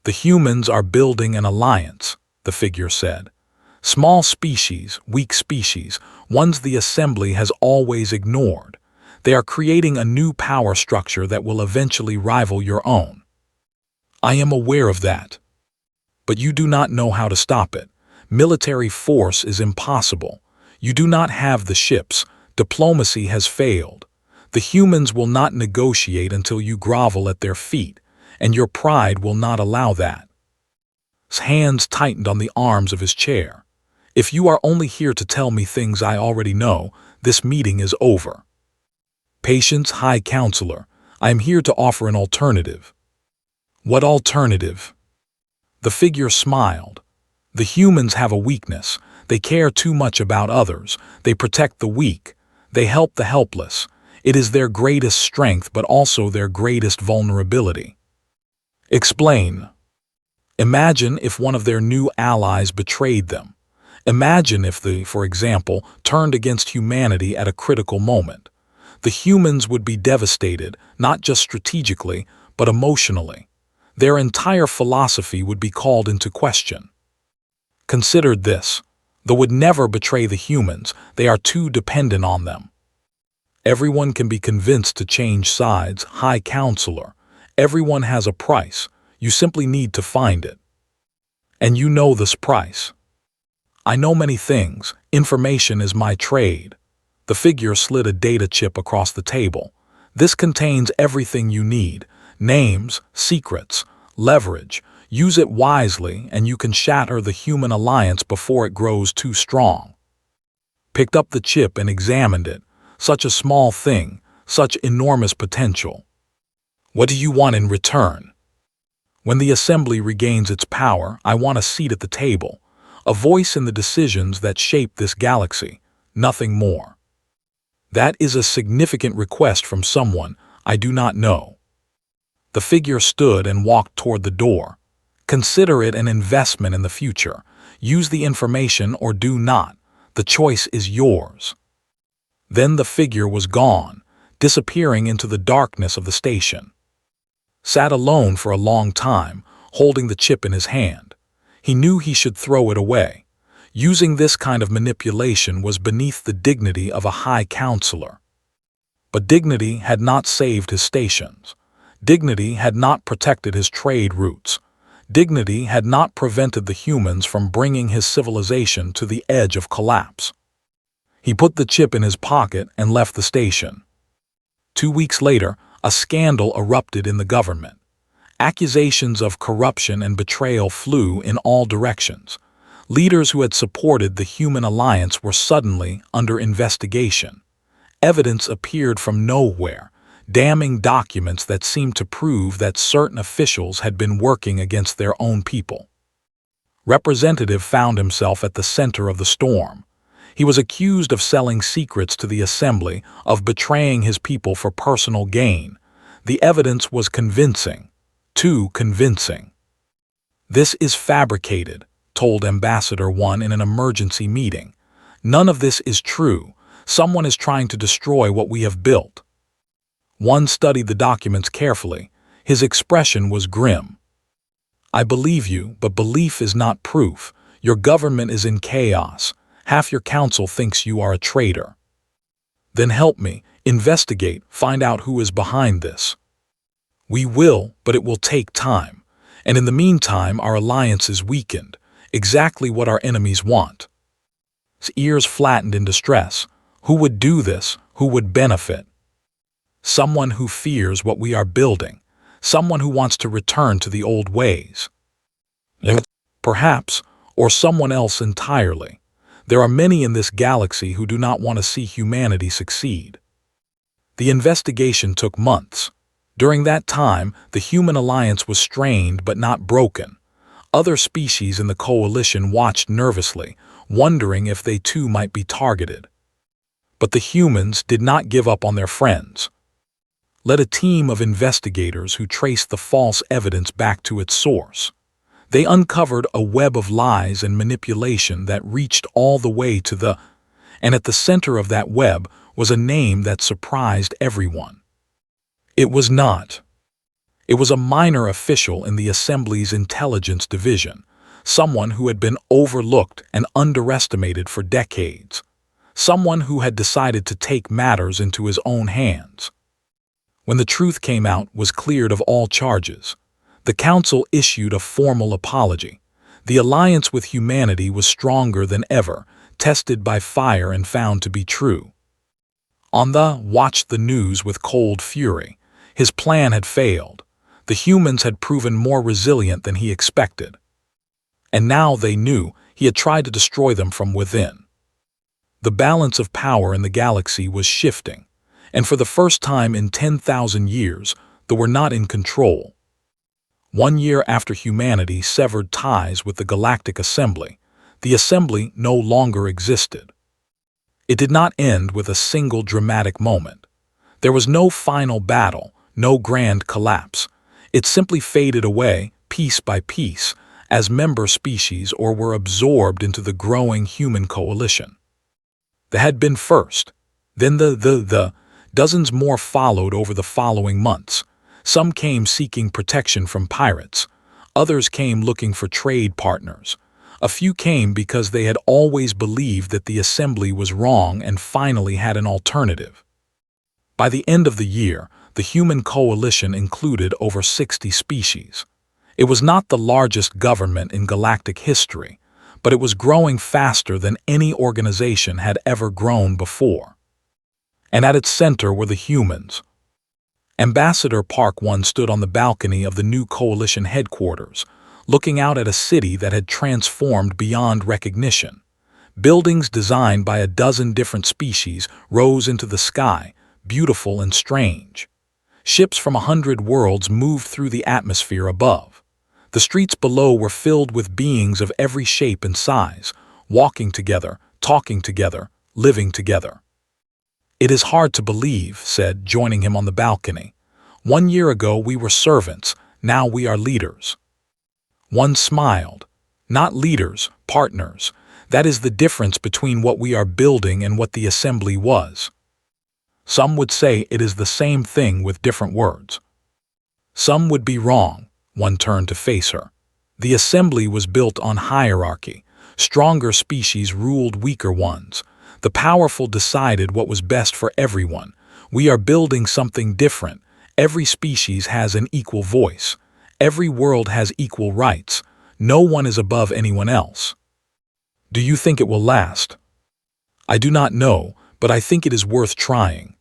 [SPEAKER 1] The humans are building an alliance, the figure said. Small species, weak species, ones the assembly has always ignored. They are creating a new power structure that will eventually rival your own. I am aware of that. But you do not know how to stop it. Military force is impossible. You do not have the ships. Diplomacy has failed. The humans will not negotiate until you grovel at their feet, and your pride will not allow that. His hands tightened on the arms of his chair. If you are only here to tell me things I already know, this meeting is over. Patience, High Counselor. I am here to offer an alternative. What alternative? The figure smiled. The humans have a weakness. They care too much about others. They protect the weak. They help the helpless. It is their greatest strength, but also their greatest vulnerability. Explain. Imagine if one of their new allies betrayed them. Imagine if they, for example, turned against humanity at a critical moment. The humans would be devastated, not just strategically, but emotionally. Their entire philosophy would be called into question. Consider this. They would never betray the humans. They are too dependent on them. Everyone can be convinced to change sides, High Counselor. Everyone has a price. You simply need to find it. And you know this price. I know many things. Information is my trade. The figure slid a data chip across the table. This contains everything you need. Names, secrets, leverage. Use it wisely and you can shatter the human alliance before it grows too strong. Picked up the chip and examined it. Such a small thing, such enormous potential. What do you want in return? When the assembly regains its power, I want a seat at the table. A voice in the decisions that shape this galaxy, nothing more. That is a significant request from someone I do not know. The figure stood and walked toward the door. Consider it an investment in the future. Use the information or do not. The choice is yours. Then the figure was gone, disappearing into the darkness of the station. Sat alone for a long time, holding the chip in his hand. He knew he should throw it away. Using this kind of manipulation was beneath the dignity of a High Counselor. But dignity had not saved his stations. Dignity had not protected his trade routes. Dignity had not prevented the humans from bringing his civilization to the edge of collapse. He put the chip in his pocket and left the station. 2 weeks later, a scandal erupted in the government. Accusations of corruption and betrayal flew in all directions. Leaders who had supported the human alliance were suddenly under investigation. Evidence appeared from nowhere. Damning documents that seemed to prove that certain officials had been working against their own people. Representative found himself at the center of the storm. He was accused of selling secrets to the assembly, of betraying his people for personal gain. The evidence was convincing, too convincing. This is fabricated, told Ambassador 1 in an emergency meeting. None of this is true. Someone is trying to destroy what we have built. One studied the documents carefully. His expression was grim. I believe you, but belief is not proof. Your government is in chaos. Half your council thinks you are a traitor. Then help me, investigate, find out who is behind this. We will, but it will take time. And in the meantime, our alliance is weakened. Exactly what our enemies want. His ears flattened in distress. Who would do this? Who would benefit? Someone who fears what we are building, someone who wants to return to the old ways. Perhaps, or someone else entirely. There are many in this galaxy who do not want to see humanity succeed. The investigation took months. During that time, the human alliance was strained but not broken. Other species in the coalition watched nervously, wondering if they too might be targeted. But the humans did not give up on their friends. Led a team of investigators who traced the false evidence back to its source. They uncovered a web of lies and manipulation that reached all the way to the... And at the center of that web was a name that surprised everyone. It was not. It was a minor official in the Assembly's intelligence division, someone who had been overlooked and underestimated for decades, someone who had decided to take matters into his own hands. When the truth came out, was cleared of all charges. The Council issued a formal apology. The alliance with humanity was stronger than ever, tested by fire and found to be true. Watched the news with cold fury. His plan had failed. The humans had proven more resilient than he expected. And now they knew he had tried to destroy them from within. The balance of power in the galaxy was shifting, and for the first time in 10,000 years, they were not in control. 1 year after humanity severed ties with the Galactic Assembly, the Assembly no longer existed. It did not end with a single dramatic moment. There was no final battle, no grand collapse. It simply faded away, piece by piece, as member species or were absorbed into the growing human coalition. The had been first, then the dozens more followed over the following months. Some came seeking protection from pirates. Others came looking for trade partners. A few came because they had always believed that the Assembly was wrong and finally had an alternative. By the end of the year, the human coalition included over 60 species. It was not the largest government in galactic history, but it was growing faster than any organization had ever grown before. And at its center were the humans. Ambassador Park One stood on the balcony of the new coalition headquarters, looking out at a city that had transformed beyond recognition. Buildings designed by a dozen different species rose into the sky, beautiful and strange. Ships from 100 worlds moved through the atmosphere above. The streets below were filled with beings of every shape and size, walking together, talking together, living together. "It is hard to believe," said, joining him on the balcony. "1 year ago we were servants, now we are leaders." One smiled. "Not leaders, partners. That is the difference between what we are building and what the Assembly was." Some would say it is the same thing with different words. Some would be wrong. One turned to face her. The Assembly was built on hierarchy. Stronger species ruled weaker ones. The powerful decided what was best for everyone. We are building something different. Every species has an equal voice. Every world has equal rights. No one is above anyone else. "Do you think it will last?" "I do not know, but I think it is worth trying."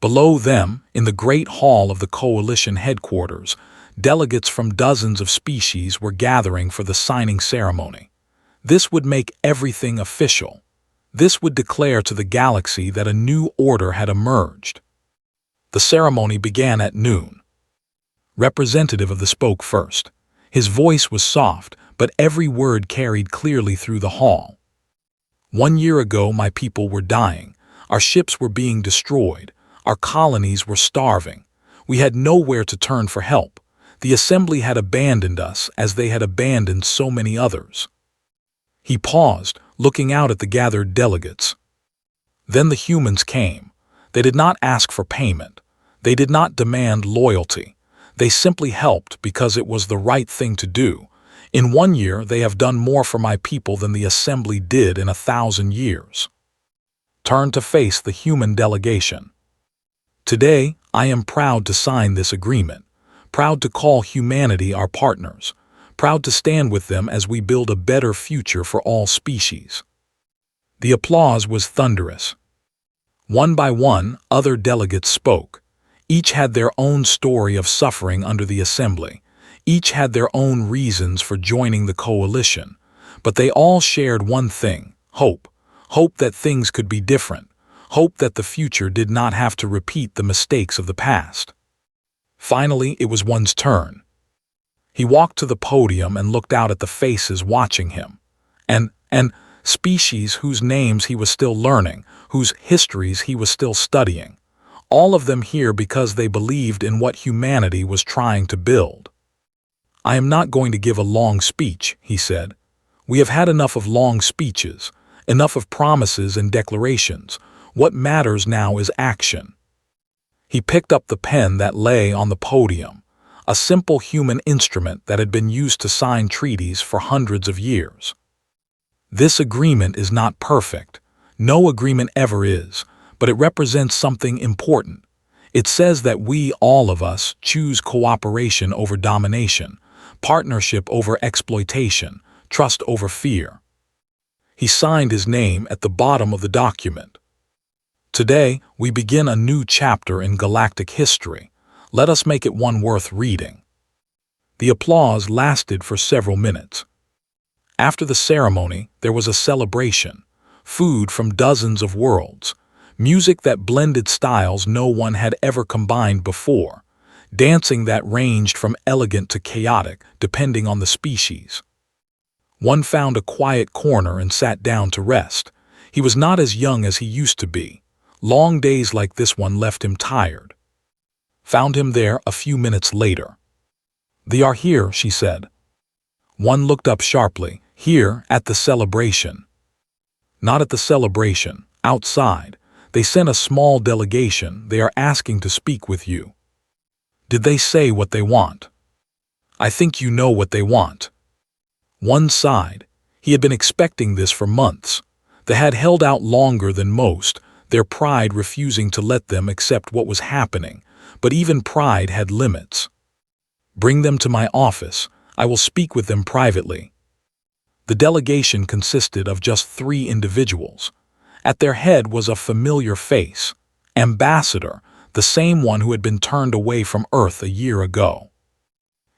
[SPEAKER 1] Below them, in the great hall of the coalition headquarters, delegates from dozens of species were gathering for the signing ceremony. This would make everything official. This would declare to the galaxy that a new order had emerged. The ceremony began at noon. Representative of the spoke first. His voice was soft, but every word carried clearly through the hall. "1 year ago my people were dying. Our ships were being destroyed. Our colonies were starving. We had nowhere to turn for help. The Assembly had abandoned us as they had abandoned so many others." He paused, looking out at the gathered delegates. Then the humans came. They did not ask for payment. They did not demand loyalty. They simply helped because it was the right thing to do. "In 1 year they have done more for my people than the Assembly did in 1,000 years." Turned to face the human delegation. "Today, I am proud to sign this agreement, proud to call humanity our partners, proud to stand with them as we build a better future for all species." The applause was thunderous. One by one, other delegates spoke. Each had their own story of suffering under the Assembly. Each had their own reasons for joining the coalition. But they all shared one thing: hope. Hope that things could be different. Hope that the future did not have to repeat the mistakes of the past. Finally, it was one's turn. He walked to the podium and looked out at the faces watching him. And species whose names he was still learning, whose histories he was still studying. All of them here because they believed in what humanity was trying to build. "I am not going to give a long speech," he said. "We have had enough of long speeches, enough of promises and declarations. What matters now is action." He picked up the pen that lay on the podium, a simple human instrument that had been used to sign treaties for hundreds of years. "This agreement is not perfect. No agreement ever is, but it represents something important. It says that we, all of us, choose cooperation over domination, partnership over exploitation, trust over fear." He signed his name at the bottom of the document. "Today, we begin a new chapter in galactic history. Let us make it one worth reading." The applause lasted for several minutes. After the ceremony, there was a celebration. Food from dozens of worlds. Music that blended styles no one had ever combined before. dancing that ranged from elegant to chaotic, depending on the species. One found a quiet corner and sat down to rest. He was not as young as he used to be. Long days like this one left him tired. Found him there a few minutes later. "They are here," she said. One looked up sharply. "Here, at the celebration." "Not at the celebration. Outside. They sent a small delegation. They are asking to speak with you." "Did they say what they want?" "I think you know what they want." One sighed. He had been expecting this for months. They had held out longer than most, their pride refusing to let them accept what was happening, but even pride had limits. "Bring them to my office. I will speak with them privately." The delegation consisted of just 3 individuals. At their head was a familiar face, Ambassador, the same one who had been turned away from Earth a year ago.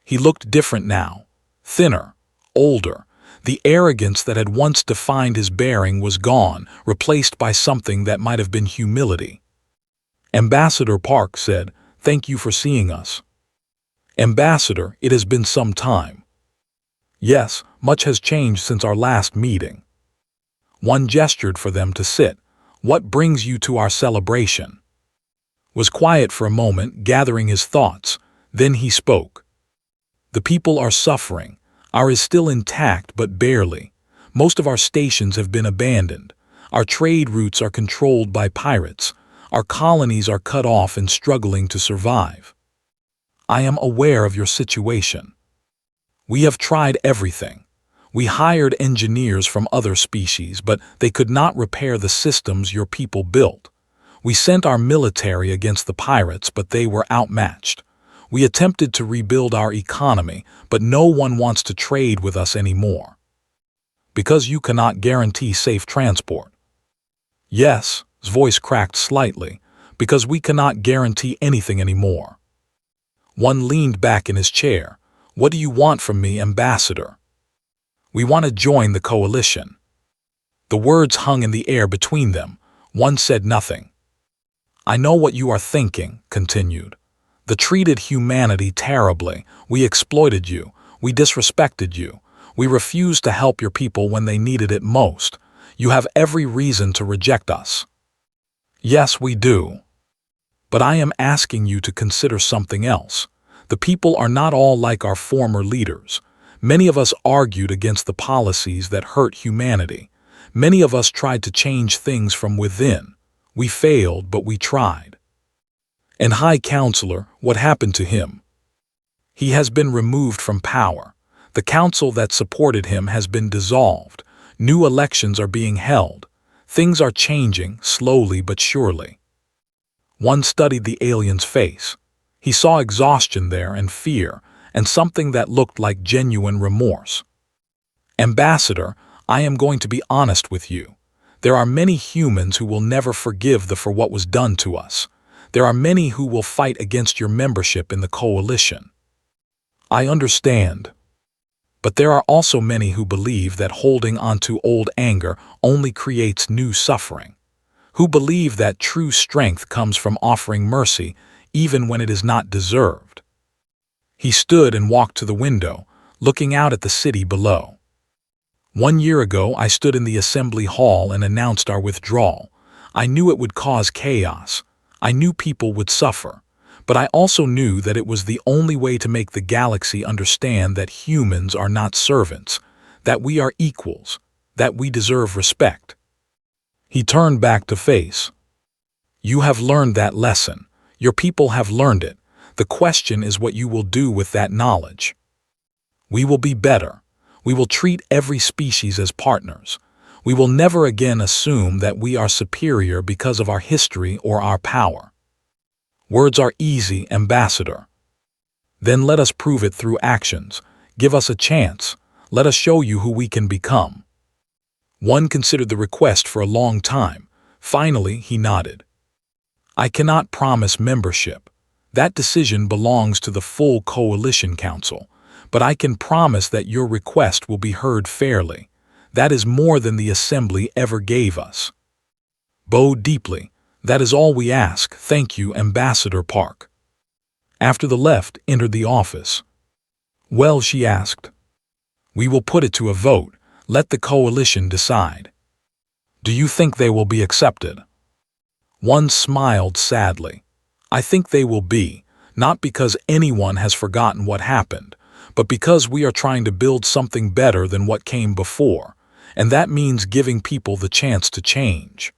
[SPEAKER 1] He looked different now, thinner, older. The arrogance that had once defined his bearing was gone, replaced by something that might have been humility. Ambassador Park said, "Thank you for seeing us." "Ambassador, it has been some time." "Yes, much has changed since our last meeting." One gestured for them to sit. "What brings you to our celebration?" Was quiet for a moment, gathering his thoughts. Then he spoke. "The people are suffering. Ours is still intact, but barely. Most of our stations have been abandoned. Our trade routes are controlled by pirates. Our colonies are cut off and struggling to survive. I am aware of your situation. We have tried everything. We hired engineers from other species, but they could not repair the systems your people built. We sent our military against the pirates, but they were outmatched. We attempted to rebuild our economy, but no one wants to trade with us anymore. Because you cannot guarantee safe transport." "Yes," his voice cracked slightly, "because we cannot guarantee anything anymore." One leaned back in his chair. "What do you want from me, Ambassador?" "We want to join the coalition." The words hung in the air between them. One said nothing. "I know what you are thinking," continued. "They treated humanity terribly. We exploited you. We disrespected you. We refused to help your people when they needed it most. You have every reason to reject us." "Yes, we do. But I am asking you to consider something else. The people are not all like our former leaders. Many of us argued against the policies that hurt humanity. Many of us tried to change things from within. We failed, but we tried." "And High Counselor, what happened to him?" "He has been removed from power. The council that supported him has been dissolved. New elections are being held. Things are changing, slowly but surely." One studied the alien's face. He saw exhaustion there and fear, and something that looked like genuine remorse. "Ambassador, I am going to be honest with you. There are many humans who will never forgive for what was done to us. There are many who will fight against your membership in the coalition." "I understand. But there are also many who believe that holding on to old anger only creates new suffering. Who believe that true strength comes from offering mercy even when it is not deserved." He stood and walked to the window, looking out at the city below. "1 year ago, I stood in the assembly hall and announced our withdrawal. I knew it would cause chaos. I knew people would suffer. But I also knew that it was the only way to make the galaxy understand that humans are not servants, that we are equals, that we deserve respect." He turned back to face. "You have learned that lesson. Your people have learned it. The question is what you will do with that knowledge." "We will be better. We will treat every species as partners. We will never again assume that we are superior because of our history or our power." "Words are easy, Ambassador." "Then let us prove it through actions. Give us a chance. Let us show you who we can become." One considered the request for a long time. Finally, he nodded. "I cannot promise membership. That decision belongs to the full Coalition Council. But I can promise that your request will be heard fairly. That is more than the Assembly ever gave us." Bow deeply. "That is all we ask. Thank you, Ambassador Park." After the left entered the office. "Well," she asked. "We will put it to a vote. Let the coalition decide. Do you think they will be accepted?" One smiled sadly. "I think they will be, not because anyone has forgotten what happened, but because we are trying to build something better than what came before, and that means giving people the chance to change."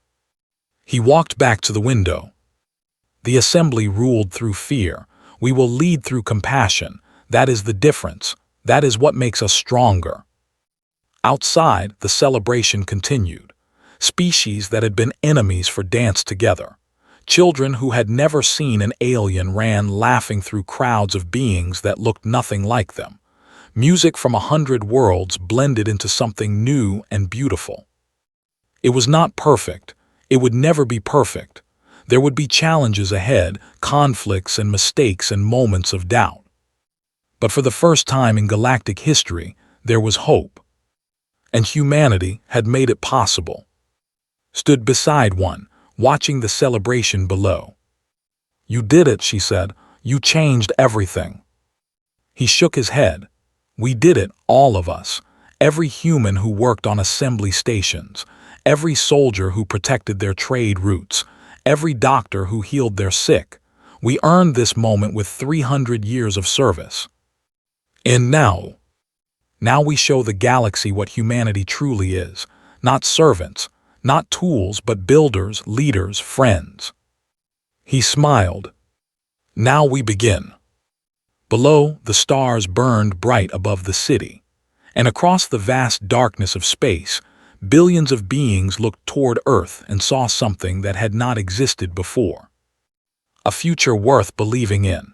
[SPEAKER 1] He walked back to the window. "The assembly ruled through fear. We will lead through compassion. That is the difference. That is what makes us stronger." Outside, the celebration continued. Species that had been enemies danced together. Children who had never seen an alien ran laughing through crowds of beings that looked nothing like them. Music from 100 worlds blended into something new and beautiful. It was not perfect. It would never be perfect. There would be challenges ahead, conflicts and mistakes and moments of doubt. But for the first time in galactic history, there was hope. And humanity had made it possible. Stood beside one, watching the celebration below. "You did it," she said. "You changed everything." He shook his head. "We did it, all of us. Every human who worked on assembly stations, every soldier who protected their trade routes, every doctor who healed their sick. We earned this moment with 300 years of service. And now we show the galaxy what humanity truly is. Not servants, not tools, but builders, leaders, friends." He smiled. "Now we begin." Below, the stars burned bright above the city, and across the vast darkness of space, billions of beings looked toward Earth and saw something that had not existed before. A future worth believing in.